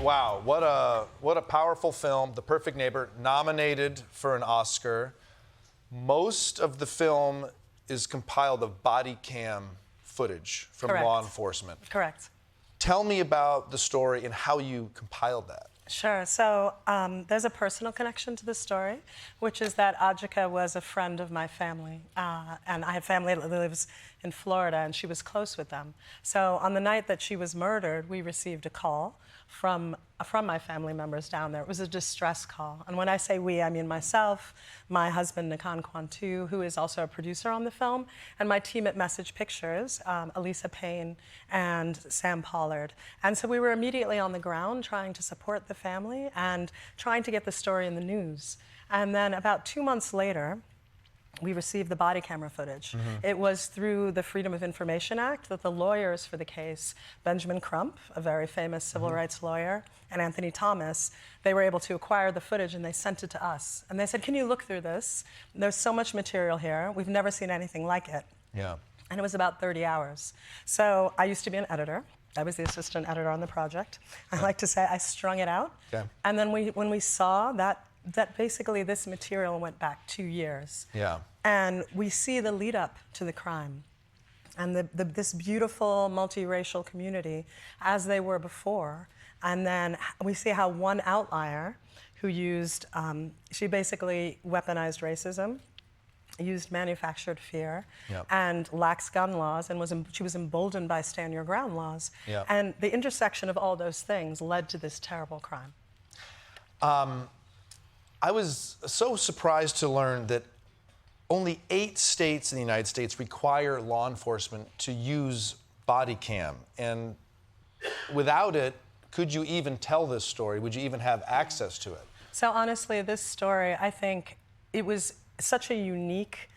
Wow, what a powerful film. The Perfect Neighbor, nominated for an Oscar. Most of the film is compiled of body cam footage from Correct. law enforcement. Correct. Tell me about the story and how you compiled that. Sure. So there's a personal connection to the story, which is that Ajika was a friend of my family. And I have family that lives in Florida, and she was close with them. So on the night that she was murdered, we received a call from my family members down there. It was a distress call. And when I say we, I mean myself, my husband, Nakan Kwantu, who is also a producer on the film, and my team at Message Pictures, Elisa Payne and Sam Pollard. And so we were immediately on the ground trying to support the family and trying to get the story in the news. And then about 2 months later, we received the body camera footage. It was through the Freedom of Information Act that the lawyers for the case, Benjamin Crump, a very famous civil rights lawyer, and Anthony Thomas, they were able to acquire the footage and they sent it to us. And they said, can you look through this? There's so much material here. We've never seen anything like it. Yeah. And it was about 30 hours. So I used to be an editor. I was the assistant editor on the project. I like to say I strung it out. Okay. And then when we saw that basically this material went back 2 years. Yeah. And we see the lead up to the crime and this beautiful multiracial community as they were before. And then we see how one outlier who used, she basically weaponized racism, used manufactured fear, Yep. and lax gun laws, and she was emboldened by stand your ground laws. Yep. And the intersection of all those things led to this terrible crime. I was so surprised to learn that only 8 states in the United States require law enforcement to use body cam. And without it, could you even tell this story? Would you even have access to it? So honestly, this story, I think it was such a unique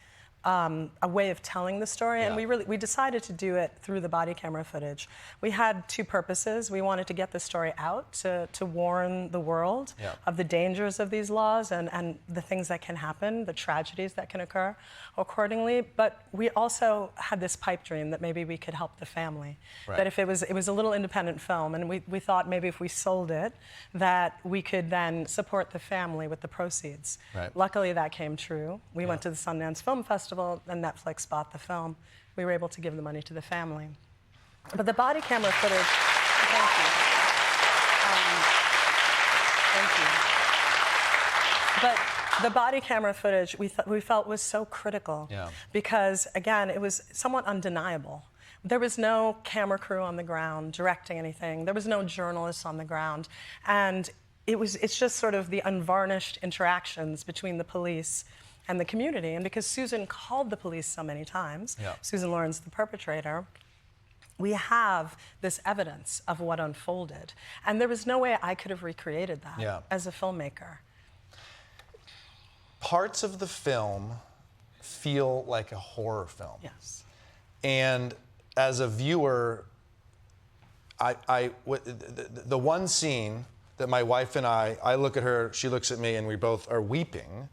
a way of telling the story, Yeah. and we decided to do it through the body camera footage. We had 2 purposes. We wanted to get the story out to warn the world Yeah. of the dangers of these laws and the things that can happen, the tragedies that can occur accordingly. But we also had this pipe dream that maybe we could help the family. Right. That if it was a little independent film, and we thought maybe if we sold it, that we could then support the family with the proceeds. Right. Luckily, that came true. We went to the Sundance Film Festival, and Netflix bought the film. We were able to give the money to the family. But the body camera footage, thank you. But the body camera footage we felt was so critical. Yeah. Because, again, it was somewhat undeniable. There was no camera crew on the ground directing anything. There was no journalists on the ground. And it's just sort of the unvarnished interactions between the police and the community. And because Susan called the police so many times, Yeah. Susan Lawrence, the perpetrator, we have this evidence of what unfolded. And there was no way I could have recreated that Yeah. as a filmmaker. Parts of the film feel like a horror film. Yes. And as a viewer, the one scene that my wife and I look at her, she looks at me, and we both are weeping,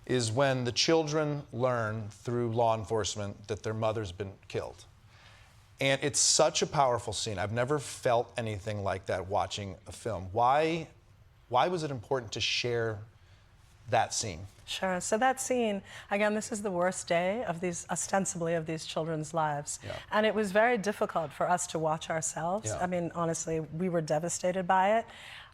is when the children learn through law enforcement that their mother's been killed. And it's such a powerful scene. I've never felt anything like that watching a film. Why was it important to share that scene? Sure. So that scene, again, this is the worst day of ostensibly of these children's lives. Yeah. And it was very difficult for us to watch ourselves. Yeah. I mean, honestly, we were devastated by it.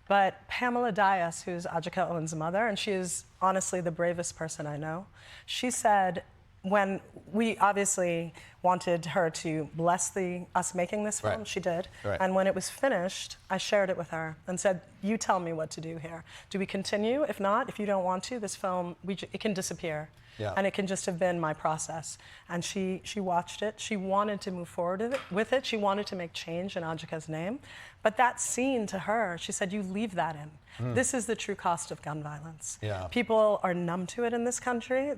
But Pamela Dias, who's Ajika Owen's mother, and she is honestly the bravest person I know, she said, when we obviously wanted her to bless us making this film, Right. she did. Right. And when it was finished, I shared it with her and said, you tell me what to do here. Do we continue? If not, if you don't want to, this film, it can disappear. Yeah. And it can just have been my process. And she watched it. She wanted to move forward with it. She wanted to make change in Ajika's name. But that scene to her, she said, you leave that in. This is the true cost of gun violence. Yeah. People are numb to it in this country.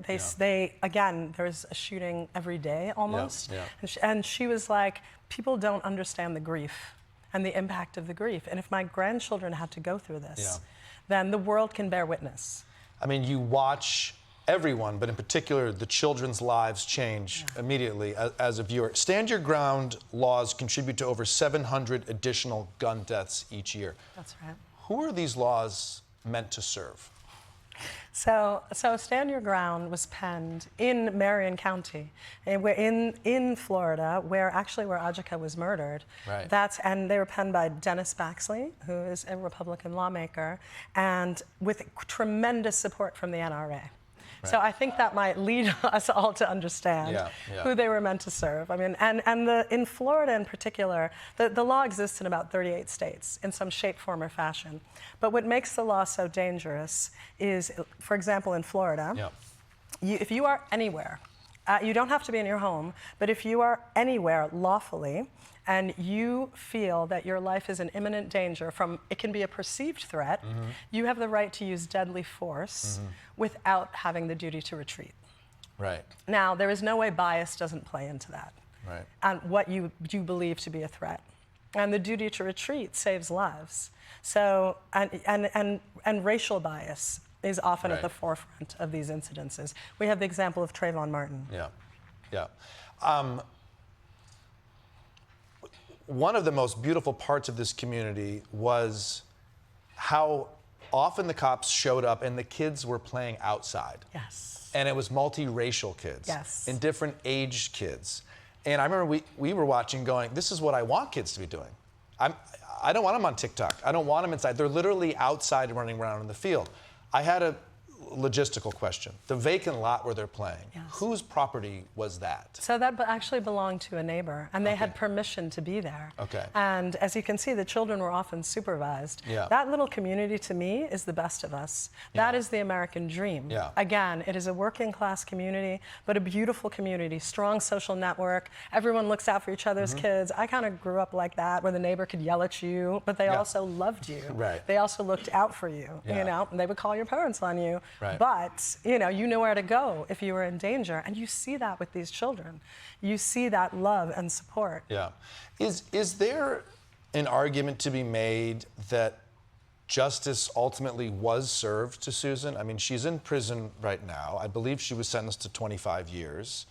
Again, there's a shooting every day almost. Yeah. And she was like, people don't understand the grief and the impact of the grief. And if my grandchildren had to go through this, then the world can bear witness. I mean, you watch everyone, but in particular, the children's lives change immediately as a viewer. Stand Your Ground laws contribute to over 700 additional gun deaths each year. That's right. Who are these laws meant to serve? So Stand Your Ground was penned in Marion County, in Florida, where Adjika was murdered. Right. And they were penned by Dennis Baxley, who is a Republican lawmaker, and with tremendous support from the NRA. So I think that might lead us all to understand who they were meant to serve. I mean, in Florida in particular, the law exists in about 38 states in some shape, form, or fashion. But what makes the law so dangerous is, for example, in Florida, if you are anywhere, you don't have to be in your home, but if you are anywhere lawfully, and you feel that your life is in imminent danger from, it can be a perceived threat, you have the right to use deadly force without having the duty to retreat. Right. Now, there is no way bias doesn't play into that. Right. And what you believe to be a threat. And the duty to retreat saves lives. So, and racial bias is often at the forefront of these incidences. We have the example of Trayvon Martin. Yeah. One of the most beautiful parts of this community was how often the cops showed up and the kids were playing outside. Yes. And it was multiracial kids. Yes. And different aged kids. And I remember we were watching going, this is what I want kids to be doing. I don't want them on TikTok. I don't want them inside. They're literally outside and running around in the field. I had a logistical question. The vacant lot where they're playing, whose property was that? So that actually belonged to a neighbor, and they had permission to be there. Okay. And as you can see, the children were often supervised. That little community, to me, is the best of us. That is the American dream. Again, it is a working class community, but a beautiful community, strong social network. Everyone looks out for each other's kids. I kind of grew up like that, where the neighbor could yell at you, but they also loved you. Right. They also looked out for you, you know, and they would call your parents on you. Right. But, you knew where to go if you were in danger. And you see that with these children. You see that love and support. Yeah. Is there an argument to be made that justice ultimately was served to Susan? I mean, she's in prison right now. I believe she was sentenced to 25 years.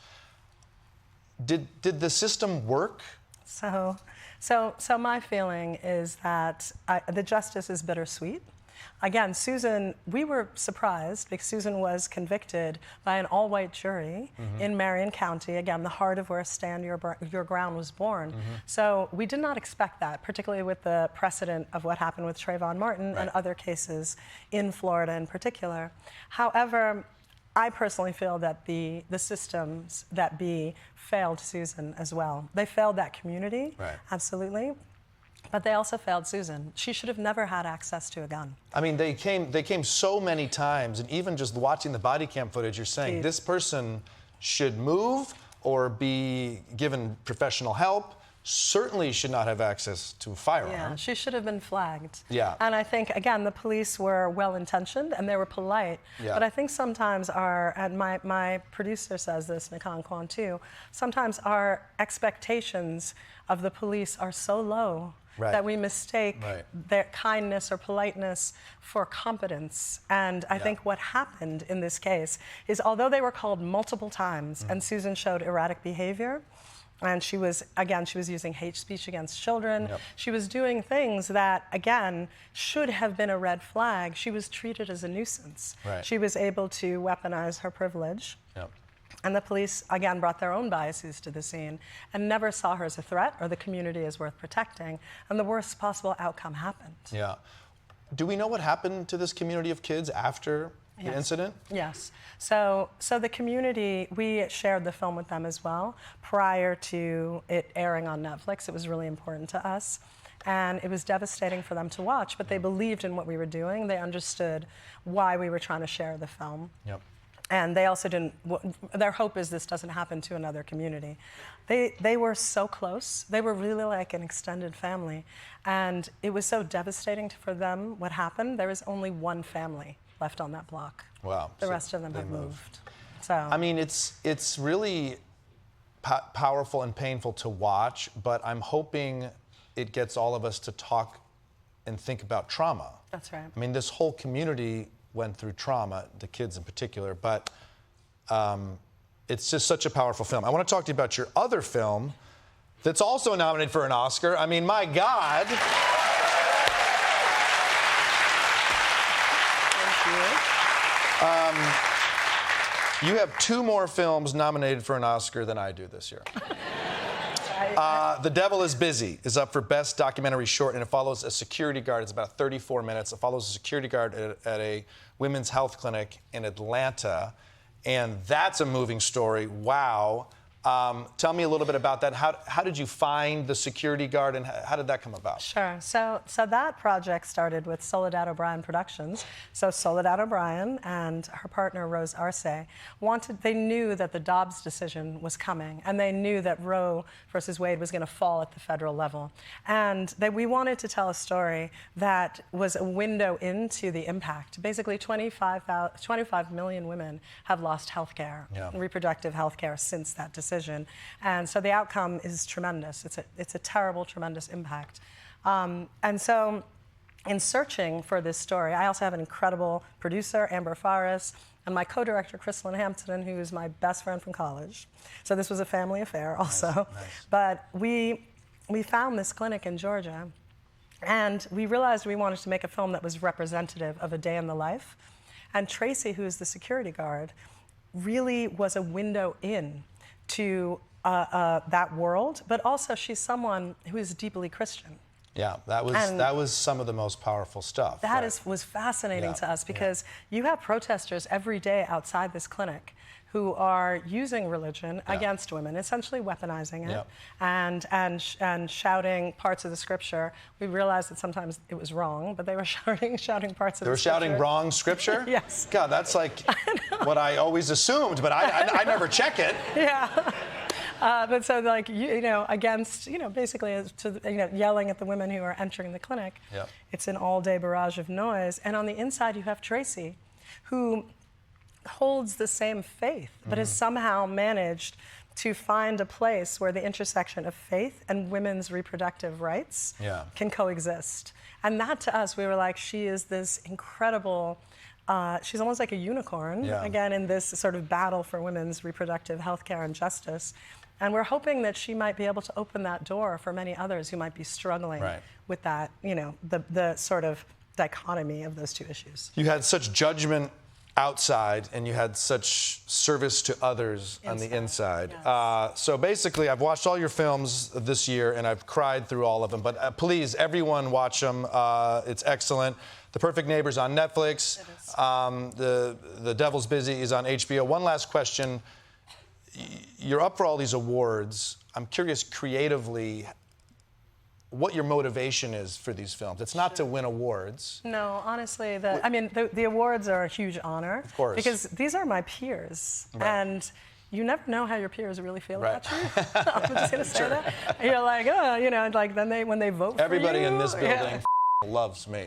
Did the system work? So my feeling is that the justice is bittersweet. Again, Susan, we were surprised because Susan was convicted by an all-white jury in Marion County, again, the heart of where Stand Your Ground was born. So we did not expect that, particularly with the precedent of what happened with Trayvon Martin and other cases in Florida in particular. However, I personally feel that the systems that be failed Susan as well. They failed that community, absolutely. But they also failed Susan. She should have never had access to a gun. I mean, they came so many times, and even just watching the body cam footage, you're saying this person should move or be given professional help, certainly should not have access to a firearm. Yeah, she should have been flagged. Yeah. And I think, again, the police were well-intentioned and they were polite. Yeah. But I think sometimes and my producer says this, Nakan Kwan too, sometimes our expectations of the police are so low that we mistake their kindness or politeness for competence. And I think what happened in this case is, although they were called multiple times and Susan showed erratic behavior, and she was using hate speech against children. She was doing things that, again, should have been a red flag. She was treated as a nuisance. She was able to weaponize her privilege. And the police, again, brought their own biases to the scene and never saw her as a threat or the community as worth protecting. And the worst possible outcome happened. Yeah. Do we know what happened to this community of kids after the incident? Yes. So the community, we shared the film with them as well prior to it airing on Netflix. It was really important to us. And it was devastating for them to watch, but they believed in what we were doing. They understood why we were trying to share the film. And they also didn't, their hope is this doesn't happen to another community. They were so close. They were really like an extended family. And it was so devastating for them what happened. There is only one family left on that block. Wow. The rest of them have moved. So I mean, it's really powerful and painful to watch, but I'm hoping it gets all of us to talk and think about trauma. That's right. I mean, this whole community went through trauma, the kids in particular, but it's just such a powerful film. I want to talk to you about your other film that's also nominated for an Oscar. I mean, my God. Thank you. You have 2 more films nominated for an Oscar than I do this year. The Devil is Busy is up for Best Documentary Short, and it follows a security guard. It's about 34 minutes. It follows a security guard at a women's health clinic in Atlanta, and that's a moving story. Wow. Tell me a little bit about that. How did you find the security guard, and how did that come about? Sure. So that project started with Soledad O'Brien Productions. So Soledad O'Brien and her partner Rose Arce they knew that the Dobbs decision was coming, and they knew that Roe versus Wade was going to fall at the federal level, and we wanted to tell a story that was a window into the impact. Basically, 25 million women have lost health care, reproductive health care, since that decision. And so the outcome is tremendous. It's a terrible, tremendous impact. And so in searching for this story, I also have an incredible producer, Amber Faris, and my co-director, Chrislyn Hampton, who is my best friend from college. So this was a family affair also. Nice. But we found this clinic in Georgia, and we realized we wanted to make a film that was representative of a day in the life. And Tracy, who is the security guard, really was a window in to that world, but also she's someone who is deeply Christian. Yeah, that was some of the most powerful stuff. That was fascinating to us, because you have protesters every day outside this clinic who are using religion against women, essentially weaponizing it, and shouting parts of the scripture. We realized that sometimes it was wrong, but they were shouting parts of the scripture. They were shouting wrong scripture? Yes. God, that's like what I always assumed, but I never check it. Yeah. But so, like, against, basically, yelling at the women who are entering the clinic. Yeah. It's an all-day barrage of noise. And on the inside, you have Tracy, who holds the same faith, but has somehow managed to find a place where the intersection of faith and women's reproductive rights can coexist. And that, to us, we were like, she is this incredible, she's almost like a unicorn, again, in this sort of battle for women's reproductive health care and justice. And we're hoping that she might be able to open that door for many others who might be struggling with that, the sort of dichotomy of those two issues. You had such judgment outside, and you had such service to others on the inside. Yes. So basically, I've watched all your films this year, and I've cried through all of them. But please, everyone watch them. It's excellent. The Perfect Neighbor's on Netflix. The Devil's Busy is on HBO. One last question. You're up for all these awards. I'm curious, creatively, what your motivation is for these films. It's not to win awards. No, honestly, the awards are a huge honor. Of course. Because these are my peers. Right. And you never know how your peers really feel about you. I'm just going to say that. You're like, oh, like then when they vote for you. Everybody in this building loves me.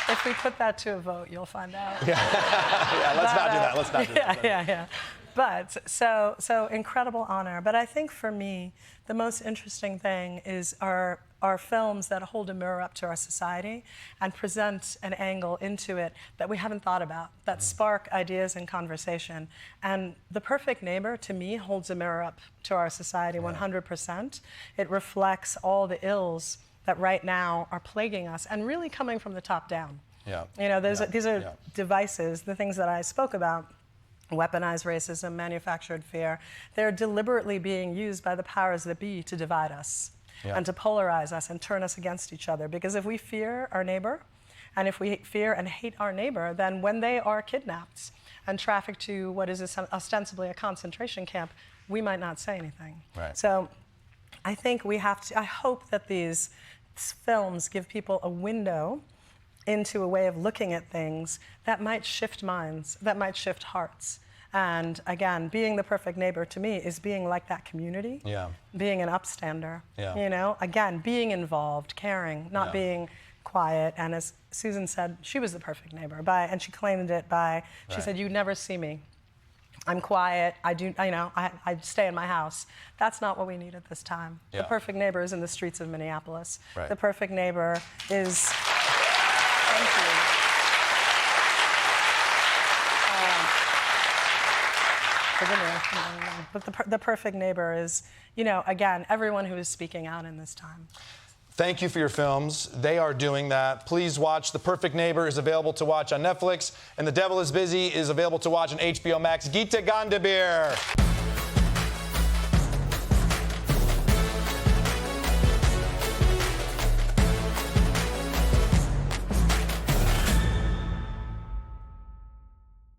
If we put that to a vote, you'll find out. Let's not do that. Let's not do that. Yeah. But so incredible honor. But I think for me, the most interesting thing is our films that hold a mirror up to our society and present an angle into it that we haven't thought about, that spark ideas and conversation. And The Perfect Neighbor, to me, holds a mirror up to our society 100%. It reflects all the ills that right now are plaguing us and really coming from the top down. These are devices, the things that I spoke about, weaponized racism, manufactured fear. They're deliberately being used by the powers that be to divide us and to polarize us and turn us against each other. Because if we fear our neighbor, and if we fear and hate our neighbor, then when they are kidnapped and trafficked to what is ostensibly a concentration camp, we might not say anything. Right. So I think I hope that these films give people a window into a way of looking at things that might shift minds, that might shift hearts. And again, being the perfect neighbor to me is being like that community, being an upstander, again, being involved, caring, not being quiet. And as Susan said, she was the perfect neighbor and she claimed it by, she said, "You'd never see me I'm quiet. I stay in my house. That's not what we need at this time. Yeah. The perfect neighbor is in the streets of Minneapolis. Right. The perfect neighbor is. Thank you. But the perfect neighbor is, again, everyone who is speaking out in this time. Thank you for your films. They are doing that. Please watch. The Perfect Neighbor is available to watch on Netflix, and The Devil is Busy is available to watch on HBO Max. Geeta Gandbhir.